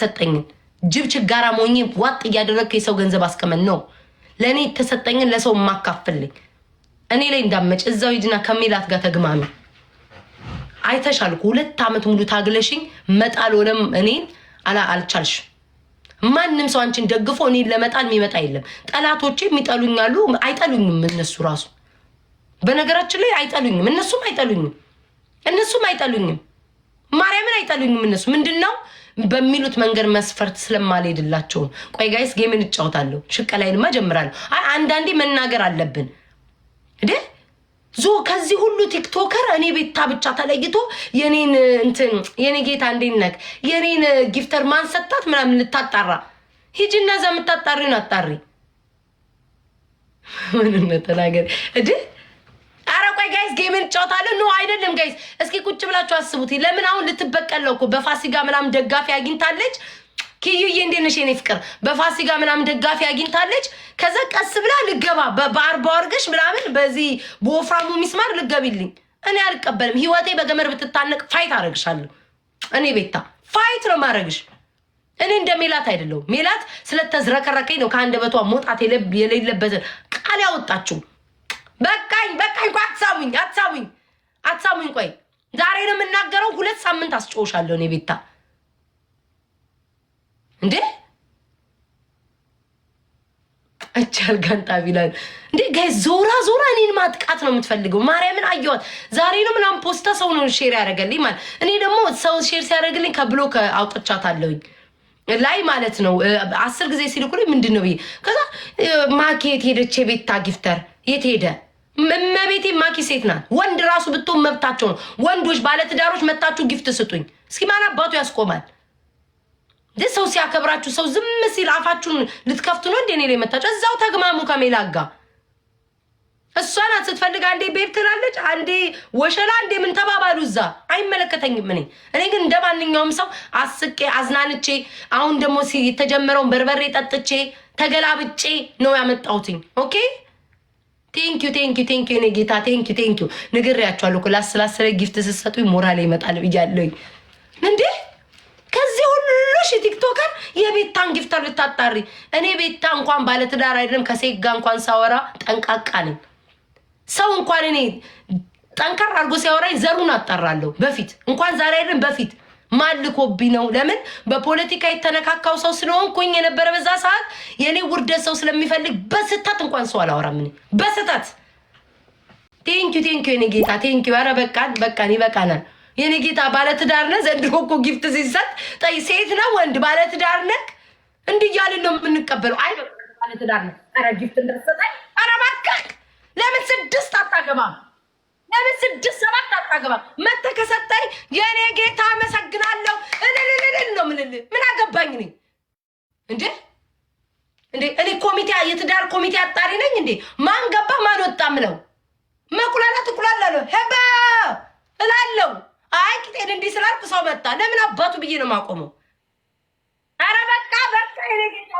የተሰጠኝን ጅብ ችጋራ ሞኝ ዋጥ እያደረግክ የሰው ገንዘብ አስቀመን ነው ለኔ የተሰጠኝን ለሰው ማካፈልኝ እኔ ላይ እንዳመጭ እዛው ሂድና ከሜላት ጋር ተግማሚ አይተሻል 2 አመት ሙሉ ታግለሽኝ መጣል ወለም እኔን አልቻልሽ ማንንም ሰው አንቺን ደግፎ እኔን ለመጣል የሚመጣ የለም ጠላቶቼ የሚጠሉኛሉ አይጠሉኝም እነሱ ራሱ በነገራችን ላይ አይጠሉኝም እነሱም አይጠሉኝም ማርያምን አይጠሉኝም እነሱ ምንድነው በሚሉት መንገድ መስፈርት ስለማልሄድላቸው ቆይ ጋይስ ጌምን እጫውታለሁ ሽቀላይንማ ጀምራለሁ አንዳንዴ መናገር አለብን እንዴ ከዚህ ሁሉ ቲክቶከር እኔ ቤታ ብቻ ተለይቶ የኔን እንትን የኔ ጌታ እንዴነክ የኔን ጊፍተር ማን ሰጣት ምናምን ልታጣራ ሂጂና ዘምታጣሪውን አጣሪ ምንም ተናገር እዴ አረቆይ ጋይስ ጌምን ጫውታለሁ ኖ አይደለም ጋይስ እስኪ ቁጭ ብላችሁ አስቡት ለምን አሁን ልትበቀለው እኮ በፋሲጋ ምናምን ደጋፊ አግኝታለች ኪዩዬ እንደነሽ የኔ ፍቅር በፋሲጋ ምናምን ደጋፊ አግኝታለች ከዛ ቀስ ብላ ልገባ በአርባ ወርገሽ ምናምን በዚህ በወፍራሙ ሚስማር ልገቢልኝ እኔ አልቀበልም ህይወቴ በገመር ብትታነቅ ፋይት አረግሻለሁ እኔ ቤታ ፋይት ነው ማረግሽ እኔ እንደ ሜላት አይደለም ሜላት ስለተዝረከረከኝ ነው ከአንደበቷ ሞጣት የሌለበት ቃል ያወጣችሁ በቃኝ አትሳሙኝ ቆይ ዛሬ ነው የምናገረው 2 ሳምንት አስጮሻለሁ እኔ ቤታ እንዴ አቻል ጋንጣ ቢላል እንዴ ጋይስ ዞራ እኔን ማጥቃት ነው የምትፈልገው ማርያምን አየዋት ዛሬ ነው ምናምን ፖስታ ሰው ነው ሼር ያደርገልኝ ማለት እኔ ደግሞ ሰው ሼር ሲያደርግልኝ ከብሎክ አውጥቻታለሁኝ ላይ ማለት ነው 10 ጊዜ ሲልኩልኝ ምንድነው ይሄ ከዛ ማርኬት ሄደች ቤታ ጊፍተር የት ሄደ መቤቴ ማኪ ሴት ናት ወንድ ራሱ ብትሆን መብታቸው ነው ወንዶች ባለትዳሮች መጣችሁ ጊፍት ስጡኝ እስኪ ማን አባቱ ያስቆማል ሰው ሲያከብራችሁ ሰው ዝም ሲል አፋችሁን ልትከፍቱ ነው እንዴ እኔ መጣችሁ እዛው ተግማሙ ከሜላጋ እሷ ናት ስትፈልግ አንዴ ቤብ ትላለች አንዴ ወሸላ አንዴ ምን ተባባሉ እዛ አይመለከተኝም እኔ ግን እንደማንኛውም ሰው አስቄ አዝናንቼ አሁን ደግሞ የተጀመረውን በርበሬ ጠጥቼ ተገላብጬ ነው ያመጣሁትኝ ኦኬ ቴንክ ዩ እኔ ጌታ ቴንክ ዩ ንግሬያችኋለሁ እኮ ላስላስለ ጊፍት ስትሰጡኝ ሞራል ይመጣል ብያለሁኝ እንዴ ከዚህ ሁሉ ቲክቶከር የቤታን ጊፍተር ልታጣሪ እኔ ቤታ እንኳን ባለትዳር አይደለም ከሴት ጋር እንኳን ሳወራ ጠንቃቃ ነኝ ሰው እንኳን እኔ ጠንካራ አርጎ ሲያወራኝ ዘሩን አጣራለሁ በፊት እንኳን ዛሬ አይደለም በፊት ማልኮብኝ ነው ለምን በፖለቲካ የተነካካው ሰው ስለሆንኩኝ የነበረ በዛ ሰዓት የኔ ውርደት ሰው ስለሚፈልግ በስተት እንኳን ሰው አላወራም እኔ በስተት ቴንክ ዩ እኔ ጌታ ቴንክ ዩ ኧረ በቃን ይበቃናል የኔ ጌታ ባለትዳር ነህ ዘንድሮ እኮ ጊፍት ሲሰጥ ጣይ ሴት ነው ወንድ ባለትዳር ነህ እንዲያልን ነው የምንቀበለው አይ ባለትዳር ነህ ኧረ ጊፍት እንደሰጠኝ ኧረ እባክህ ለምን 6 አታገባም ለምን 6-7 አታገባም መተከሰጠኝ የኔ ጌታ አመሰግናለሁ እልልልል ነው ምን አገባኝ እንዴ እኔ ኮሚቴ የትዳር ኮሚቴ አጣሪ ነኝ እንዴ ማን ገባ ማን ወጣ ምለው መቁላላት እቁላለሁ ሄባ እላለሁ አይ ቂጤን እንዲህ ስላልኩ ሰው መጣ ለምን አባቱ ብዬ ነው ማቆመው ኧረ በቃ እኔ ጌታ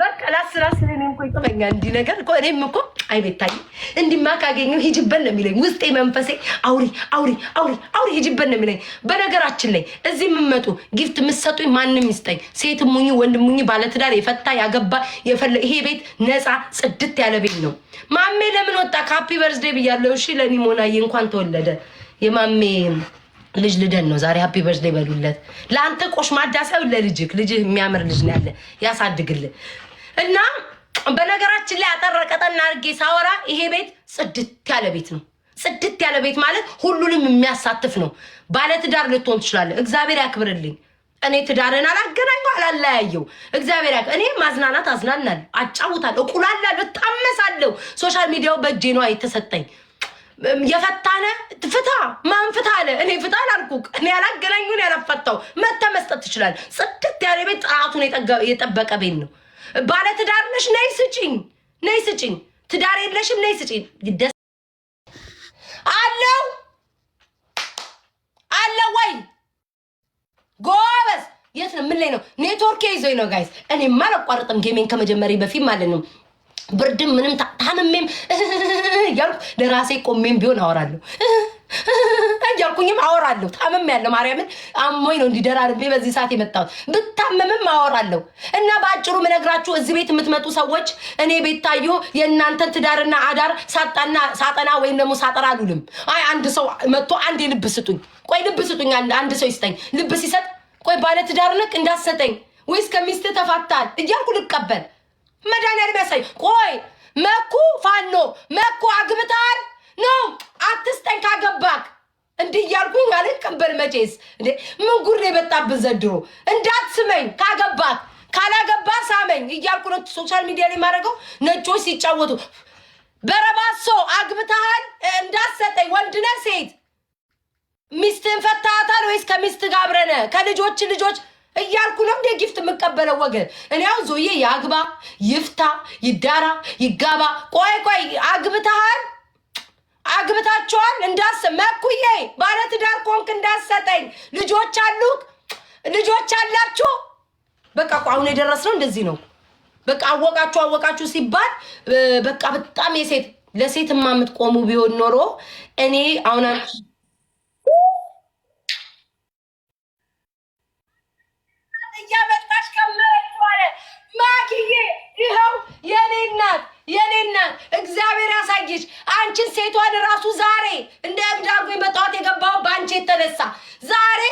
በቃ ላስለኔ እንኳን ይተመኛ እንዲህ ነገር እኮ እኔም እኮ አይ ቤታይ እንዲማ ካገኘው ሂጅበን ነው የሚለኝ ውስጤ መንፈሴ አውሪ ሂጅበን ነው የሚለኝ በነገራችን ላይ እዚህ የምመጡ ጊፍት የምትሰጡኝ ማንንም ይስጠኝ ሴትም ሙኝ ወንድም ሙኝ ባለትዳር የፈታ ያገባ ይሄ ቤት ነፃ ጽድት ያለ ቤት ነው ማሜ ለምን ወጣ ሃፒ በርዝዴይ ብያለሁ እሺ ለኒ ሞናዬ እንኳን ተወለደ የማሜ ልጅ ልደን ነው ዛሬ ሃፒ በርዝዴይ በሉለት ለአንተ ቆሽ ማዳሳው ልጅህ የሚያምር ልጅ ነው ያለ ያሳድግልህ እና በነገራችን ላይ አጠረቀጠና አርጌ ሳወራ ይሄ ቤት ጽድት ያለ ቤት ነው ጽድት ያለ ቤት ማለት ሁሉንም የሚያሳትፍ ነው ባለትዳር ልትሆን ትችላለህ እግዚአብሔር ያክብርልኝ እኔ ትዳርን አላገናኘው አላለያየው እግዚአብሔር እኔ ማዝናናት አዝናናለሁ አጫውታለሁ እቁላለሁ ታመሳለሁ ሶሻል ሚዲያው በእጄ ነው የተሰጠኝ የፈታነ ፍታ ማን ፍታ አለ እኔ ፍታ አላልኩክ እኔ ያላገናኙን ያላፈታው መስጠት ትችላል ጽድት ያለ ቤት ጥራቱን የጠበቀ ቤት ነው ባለትዳር ነሽ ነይ ስጪኝ ትዳር የለሽም ነይ ስጪኝ አለው ወይ ጎበዝ የት ነው ምን ላይ ነው ኔትወርክ ይዞኝ ነው ጋይስ እኔ ማላቋርጥም ጌሜን ከመጀመሪያ በፊት ማለት ነው ብርድም ምንም ታምሜም ያልኩ ለራሴ ቆሜም ቢሆን አወራለሁ ያልኩኝም አወራለሁ ታምም ያለው ማርያምን አሞኝ ነው እንዲደራርቤ በዚህ ሰዓት የመጣሁት ስታመምም አወራለሁ። እና ባጭሩ ምነግራችሁ እዚህ ቤት የምትመጡ ሰዎች እኔ ቤታዮ የእናንተን ትዳርና አዳር ሳጠና ወይም ደግሞ ሳጠራ አሉልም። አይ አንድ ሰው መጥቶ አንድ ልብ ስጡኝ፣ ቆይ ልብ ስጡኝ፣ አንድ ሰው ይስጠኝ። ልብ ሲሰጥ ቆይ ባለ ትዳር ነክ እንዳሰጠኝ ወይስ ከሚስት ተፋታል እያልኩ ልቀበል? መድኃኒዓለም ያሳይ። ቆይ መኩ ፋኖ መኩ አግብታል ነው አትስጠኝ ካገባክ እንዲህ እያልኩኝ አልቀበል። መቼስ እንዴ ምን ጉድ ነው የመጣብን ዘንድሮ? እንዳትስመኝ ካገባክ፣ ካላገባ ሳመኝ እያልኩ ነው ሶሻል ሚዲያ ላይ ማድረገው። ነጮች ሲጫወቱ በረባሶ አግብታል እንዳትሰጠኝ፣ ወንድ ነህ ሴት፣ ሚስትን ፈታታል ወይስ ከሚስት ጋር አብረነ ከልጆች እያልኩ ነው እንደ ጊፍት የምቀበለው ወገን። እኔ አሁን ዞዬ ያግባ ይፍታ ይዳራ ይጋባ። ቆይ አግብታችኋል መኩዬ ባለ ትዳር ኮንክ እንዳሰጠኝ። ልጆች አላችሁ። በቃ አሁን የደረስነው እንደዚህ ነው። በቃ አወቃችሁ ሲባል በቃ በጣም ለሴት የምትቆሙ ቢሆን ኖሮ እኔ አሁን እያመጣሽ ከምረዋለ ማኪዬ ይኸው የኔ እናት እግዚአብሔር ያሳይሽ። አንቺን ሴቷን ራሱ ዛሬ እንደ እብዳርጎ በጠዋት የገባው በአንቺ የተነሳ ዛሬ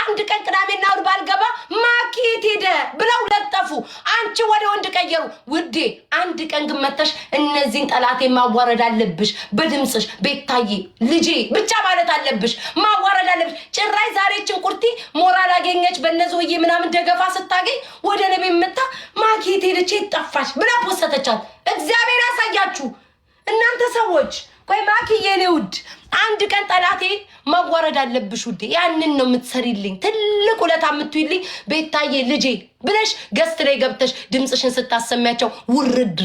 አንድ ቀን ቅዳሜና እሑድ ባልገባ ማኪት ሄደ ብለው ለጠፉ። አንቺ ወደ ወንድ ቀየሩ። ውዴ አንድ ቀን ግን መተሽ እነዚህን ጠላቴ ማዋረድ አለብሽ። በድምፅሽ ቤታዬ ልጄ ብቻ ማለት አለብሽ። ማዋረድ አለብሽ። ጭራይ ዛሬችን ቁርቲ ሞራል አገኘች በነዞዬ ምናምን ደገፋ ስታገኝ ወደ ነቤ መጣ ማኪት ሄደች ጠፋች ብላ ፖስተቻት። እግዚአብሔር ያሳያችሁ እናንተ ሰዎች። ቆይ ማኪዬ የኔ ውድ አንድ ቀን ጠላቴ ማዋረድ አለብሽ ውዴ። ያንን ነው የምትሰሪልኝ። ትልቅ ውለታ የምትይልኝ ቤታዬ ልጄ ብለሽ ገስት ላይ ገብተሽ ድምፅሽን ስታሰሚያቸው ውርድ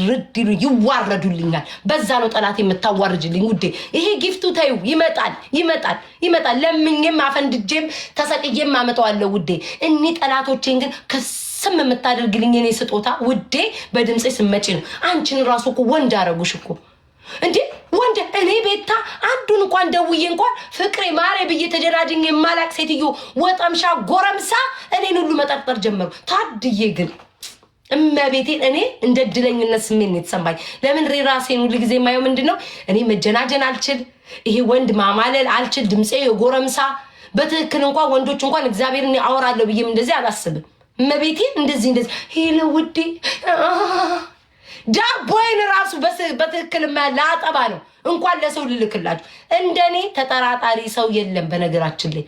ይዋረዱልኛል። በዛ ነው ጠላቴ የምታዋርጅልኝ ውዴ። ይሄ ጊፍቱ ታዩ ይመጣል። ለምኝም አፈንድጄም ተሰቅዬም አመጣዋለሁ ውዴ። እኒ ጠላቶቼን ግን ስም የምታደርግልኝ የኔ ስጦታ ውዴ በድምጽ ስመጪ ነው። አንቺን ራሱ እኮ ወንድ አረጉሽ እኮ እንዴ ወንድ። እኔ ቤታ አንዱን እንኳን ደውዬ እንኳን ፍቅሬ ማሬ ብዬ ተደራጅኝ የማላቅ ሴትዮ ወጠምሻ ጎረምሳ እኔን ሁሉ መጠርጠር ጀመሩ። ታድዬ ግን እመቤቴን እኔ እንደ ድለኝነት ስሜት ነው የተሰማኝ። ለምን ራሴን ሁሉ ጊዜ የማየው ምንድነው እኔ መጀናጀን አልችል፣ ይሄ ወንድ ማማለል አልችል። ድምጼ የጎረምሳ በትክክል እንኳን ወንዶች እንኳን እግዚአብሔርን አወራለሁ ብዬም እንደዚህ አላስብም። እመቤቴን እንደዚህ ሄሎ ውዴ ዳቦይን ራሱ በትክክል ላጠባ ነው እንኳን ለሰው ልልክላችሁ። እንደኔ ተጠራጣሪ ሰው የለም። በነገራችን ላይ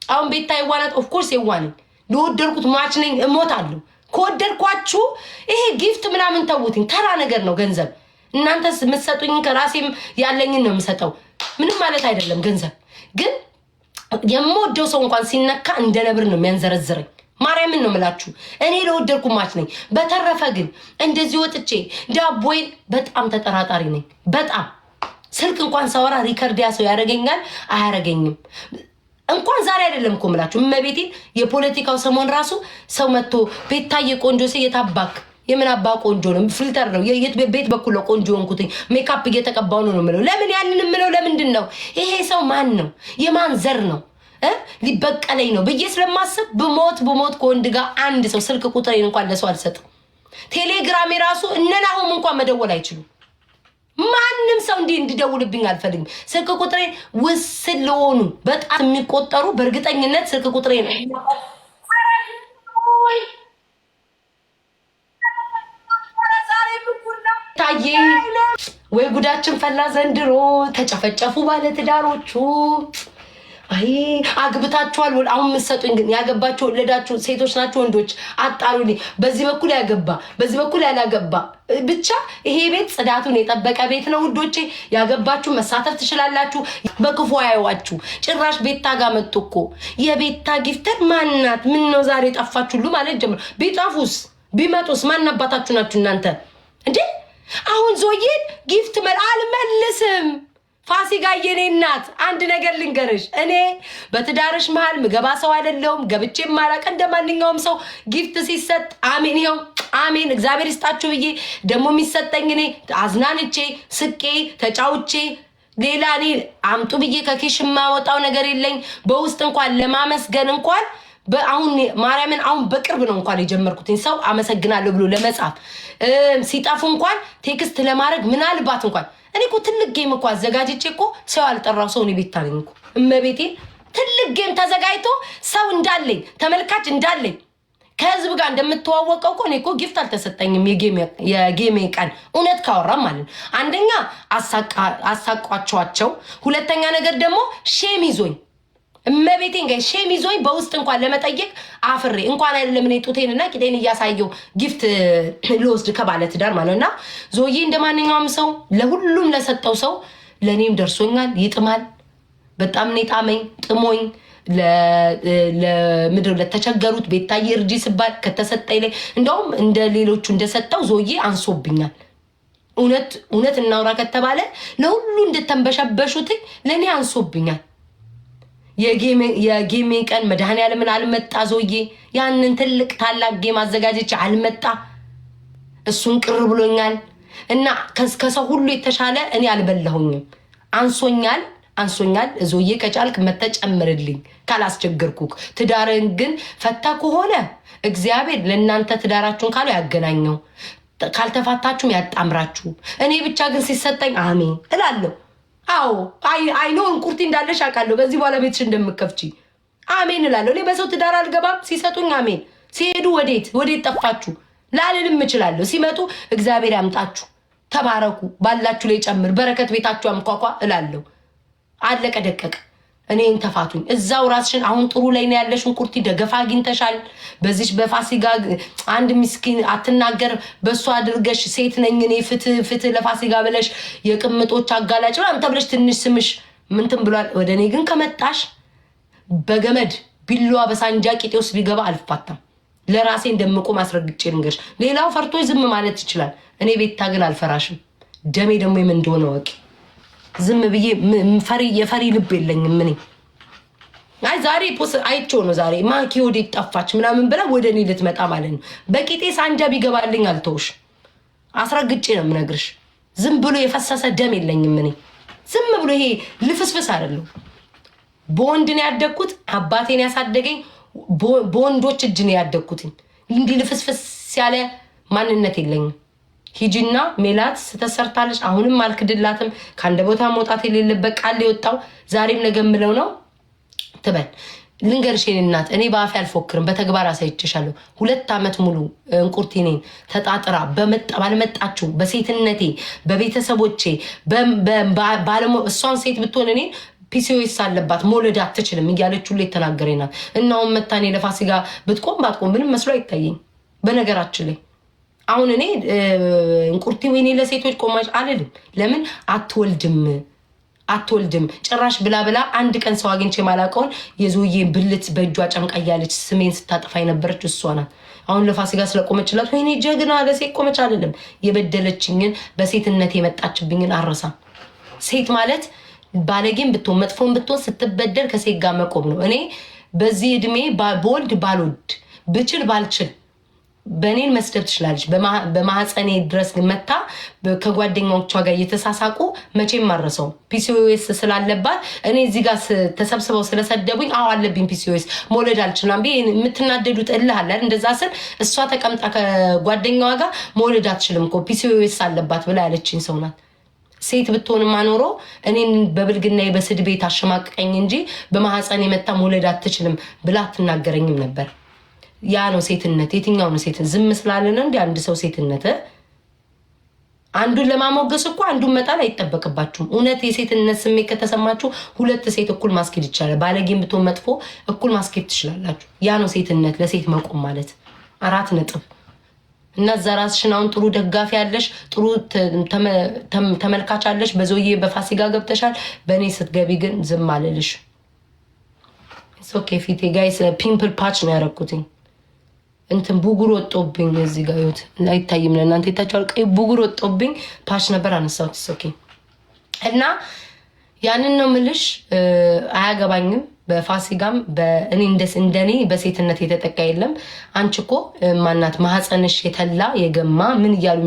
አሁን ቤታ ይዋናት ኦፍ ኮርስ ይዋናል። ለወደድኩት ማች ነኝ እሞታለሁ። ከወደድኳችሁ ይሄ ጊፍት ምናምን ተውትኝ፣ ተራ ነገር ነው ገንዘብ። እናንተስ የምትሰጡኝ ከራሴም ያለኝን ነው የምሰጠው። ምንም ማለት አይደለም። ገንዘብ ግን የምወደው ሰው እንኳን ሲነካ እንደ ነብር ነው የሚያንዘረዝረኝ። ማርያምን ነው የምላችሁ። እኔ ለወደድኩ ማች ነኝ። በተረፈ ግን እንደዚህ ወጥቼ ዳቦይን በጣም ተጠራጣሪ ነኝ። በጣም ስልክ እንኳን ሳወራ ሪከርድ ያ ሰው ያደርገኛል አያደርገኝም። እንኳን ዛሬ አይደለም እኮ የምላችሁ እመቤቴን። የፖለቲካው ሰሞን ራሱ ሰው መጥቶ ቤታዬ ቆንጆ ሴ የታባክ የምን አባ ቆንጆ ነው? ፊልተር ነው ቤት በኩል ቆንጆ ሆንኩትኝ ሜካፕ እየተቀባው ነው የምለው። ለምን ያንን የምለው ለምንድን ነው? ይሄ ሰው ማን ነው? የማን ዘር ነው? ሊበቀለኝ ነው ብዬ ስለማስብ ብሞት ከወንድ ጋር አንድ ሰው ስልክ ቁጥሬን እንኳን ለሰው አልሰጥም። ቴሌግራም ራሱ እነናሁም እንኳን መደወል አይችሉም። ማንም ሰው እንዲደውልብኝ አልፈልግም። ስልክ ቁጥሬን ውስን ለሆኑ በጣም የሚቆጠሩ በእርግጠኝነት ስልክ ቁጥሬን ታዬ ወይ ጉዳችን ፈላ ዘንድሮ። ተጨፈጨፉ ባለትዳሮቹ። አይ አግብታችኋል። አሁን የምትሰጡኝ ግን ያገባችሁ ወለዳችሁ ሴቶች ናችሁ ወንዶች? አጣሩልኝ። በዚህ በኩል ያገባ በዚህ በኩል ያላገባ ብቻ ይሄ ቤት ጽዳቱን የጠበቀ ቤት ነው ውዶቼ። ያገባችሁ መሳተፍ ትችላላችሁ። በክፉ አያዩዋችሁ። ጭራሽ ቤታ ጋር መጡ እኮ የቤታ ጊፍተር ማናት? ምን ነው ዛሬ ጠፋችሁ ሁሉ ማለት ጀምሮ። ቢጠፉስ ቢመጡስ ማን አባታችሁ ናችሁ እናንተ እንዴ? አሁን ዞዬን ጊፍት አልመልስም። ፋሲካ የኔ እናት አንድ ነገር ልንገርሽ፣ እኔ በትዳርሽ መሃል ምገባ ሰው አይደለሁም። ገብቼ ማላቀ እንደማንኛውም ሰው ጊፍት ሲሰጥ አሜን ይኸው አሜን እግዚአብሔር ይስጣችሁ ብዬ ደግሞ የሚሰጠኝ እኔ አዝናንቼ ስቄ ተጫውቼ ሌላ እኔ አምጡ ብዬ ከኪሽ የማወጣው ነገር የለኝ። በውስጥ እንኳን ለማመስገን እንኳን በአሁን ማርያምን አሁን በቅርብ ነው እንኳን የጀመርኩትኝ ሰው አመሰግናለሁ ብሎ ለመጻፍ ሲጣፉ እንኳን ቴክስት ለማድረግ ምናልባት እንኳን እኔ እኮ ትልቅ ጌም እኮ አዘጋጅቼ እኮ ሰው ያልጠራው ሰው ነው ቤት አለኝ እኮ እመቤቴ ትልቅ ጌም ተዘጋጅቶ ሰው እንዳለኝ ተመልካች እንዳለኝ ከህዝብ ጋር እንደምትዋወቀው እኮ እኔ እኮ ጊፍት አልተሰጠኝም የጌም ቀን እውነት ካወራም ማለት አንደኛ አሳቋቸዋቸው ሁለተኛ ነገር ደግሞ ሼም ይዞኝ እመቤቴን ጋር ሼም ይዞኝ በውስጥ እንኳን ለመጠየቅ አፍሬ እንኳን አይደለም እኔ ጡቴንና ቂጤን እያሳየው ጊፍት ልወስድ ከባለ ትዳር ማለትና ዞዬ እንደማንኛውም ሰው ለሁሉም ለሰጠው ሰው ለኔም ደርሶኛል ይጥማል በጣም ነው ጣመኝ ጥሞኝ ለምድር ለተቸገሩት ቤታዬ እርጂ ሲባል ከተሰጠኝ ላይ እንደውም እንደ ሌሎቹ እንደሰጠው ዞዬ አንሶብኛል እውነት እናውራ ከተባለ ለሁሉ እንደተንበሸበሹት ለኔ አንሶብኛል የጌሜ ቀን መድኃኒዓለምን አልመጣ ዞዬ ያንን ትልቅ ታላቅ ጌም አዘጋጅቼ አልመጣ እሱን ቅር ብሎኛል እና ከሰው ሁሉ የተሻለ እኔ አልበላሁኝም አንሶኛል ዞዬ ከቻልክ መተጨምርልኝ ካላስቸገርኩክ ትዳርን ግን ፈታ ከሆነ እግዚአብሔር ለእናንተ ትዳራችሁን ካሉ ያገናኘው ካልተፋታችሁም ያጣምራችሁ እኔ ብቻ ግን ሲሰጠኝ አሜን እላለሁ አዎ አይኖ እንቁርቲ እንዳለሽ አውቃለሁ በዚህ በኋላ ቤትሽ እንደምከፍቺ አሜን እላለሁ እኔ በሰው ትዳር አልገባም ሲሰጡኝ አሜን ሲሄዱ ወዴት ጠፋችሁ ላልልም እችላለሁ ሲመጡ እግዚአብሔር ያምጣችሁ ተባረኩ ባላችሁ ላይ ጨምር በረከት ቤታችሁ አምቋቋ እላለሁ አለቀ ደቀቀ እኔን ተፋቱኝ እዛው ራስሽን አሁን ጥሩ ላይ ነው ያለሽን ቁርቲ ደገፋ አግኝተሻል በዚች በፋሲጋ አንድ ምስኪን አትናገር በሷ አድርገሽ ሴት ነኝ እኔ ፍትህ ለፋሲጋ ብለሽ የቅምጦች አጋላጭ ነው አንተ ብለሽ ትንሽ ስምሽ ምንትን ብሏል ወደኔ ግን ከመጣሽ በገመድ ቢሏ በሳንጃ ቂጤ ውስጥ ቢገባ አልፋታም ለራሴ እንደምቆም አስረግጬ ልንገርሽ ሌላው ፈርቶ ዝም ማለት ይችላል እኔ ቤታ ግን አልፈራሽም ደሜ ደግሞ ምን እንደሆነ ወቂ ዝም ብዬ የፈሪ ልብ የለኝም ምን አይ ዛሬ አይቼው ነው ዛሬ ማኪ ወደ ጠፋች ምናምን ብላ ወደ እኔ ልትመጣ ማለት ነው በቂጤ ሳንጃ ቢገባልኝ አልተውሽ አስረግጬ ነው የምነግርሽ ዝም ብሎ የፈሰሰ ደም የለኝም ምን ዝም ብሎ ይሄ ልፍስፍስ አይደለም በወንድ ነው ያደግኩት አባቴን ያሳደገኝ በወንዶች እጅ ነው ያደግኩት እንዲህ ልፍስፍስ ያለ ማንነት የለኝም ሂጂና ሜላት ተሰርታለች አሁንም አልክድላትም ካንደ ቦታ መውጣት የሌለበት ቃል የወጣው ዛሬም ነገምለው ነው ትበል ልንገርሽኝ እናት እኔ ባፌ አልፎክርም በተግባር አሳይቼሻለሁ 2 አመት ሙሉ እንቁርቲኔን ተጣጥራ ባልመጣችሁ በሴትነቴ በቤተሰቦቼ ባለሞ እሷን ሴት ብትሆን እኔ ፒሲኦኤስ አለባት መውለድ አትችልም እያለች ሁሉ የተናገረናል እናውን መታኔ ለፋሲጋ ብትቆም ባትቆም ምንም መስሎ አይታየኝ በነገራችን ላይ አሁን እኔ እንቁርቲ ወይኔ ለሴቶች ቆማሽ አልልም ለምን አትወልድም ጭራሽ ብላ አንድ ቀን ሰው አግኝቼ ማላቀውን የዞዬን ብልት በእጇ ጨምቃ ያለች ስሜን ስታጠፋ የነበረች እሷ ናት አሁን ለፋሲጋ ስለቆመችላት ወይኔ ጀግና ለሴት ቆመች አልልም የበደለችኝን በሴትነት የመጣችብኝን አረሳም ሴት ማለት ባለጌም ብትሆን መጥፎን ብትሆን ስትበደል ከሴት ጋር መቆም ነው እኔ በዚህ እድሜ በወልድ ባልወድ ብችል ባልችል በኔን መስደብ ትችላለች በማህፀኔ ድረስ መታ ከጓደኛዎቿ ጋር እየተሳሳቁ መቼም ማረሰው ፒሲኦኤስ ስላለባት እኔ እዚህ ጋር ተሰብስበው ስለሰደቡኝ አዎ አለብኝ ፒሲኦኤስ መውለድ አልችልም ቢ የምትናደዱት እልህ አለ እንደዛ ስል እሷ ተቀምጣ ከጓደኛዋ ጋር መውለድ አትችልም እኮ ፒሲኦኤስ አለባት ብላ ያለችኝ ሰው ናት ሴት ብትሆን ማኖሮ እኔን በብልግና በስድቤ ታሸማቀቀኝ እንጂ በማህፀኔ መታ መውለድ አትችልም ብላ አትናገረኝም ነበር ያ ነው ሴትነት የትኛው ነው ሴት ዝም ስላለ ነው እንዴ አንድ ሰው ሴትነት አንዱን ለማሞገስ እኮ አንዱን መጣል አይተበቅባችሁም እውነት የሴትነት ስሜት ከተሰማችሁ 2 ሴት እኩል ማስኬድ ይቻላል ባለጌም ብትሆን መጥፎ እኩል ማስኬድ ትችላላችሁ ያ ነው ሴትነት ለሴት መቆም ማለት 4 ነጥብ እና ዛራስሽን አሁን ጥሩ ደጋፊ ያለሽ ጥሩ ተመልካች አለሽ በዞዬ በፋሲጋ ገብተሻል በእኔ ስትገቢ ግን ዝም አለልሽ ኦኬ ፊቴ ጋይስ ፒምፕል ፓች ነው ያረኩትኝ እንትን ቡጉር ወጦብኝ እዚህ ጋር ይሁት ላይታይም ለእናንተ የታቻል ቀይ ቡጉር ወጦብኝ ፓች ነበር አነሳሁት ኦኬ እና ያንን ነው ምልሽ አያገባኝም በፋሲጋም በእኔ እንደኔ በሴትነት የተጠቃ የለም አንቺ እኮ ማናት ማህፀንሽ የተላ የገማ ምን እያሉ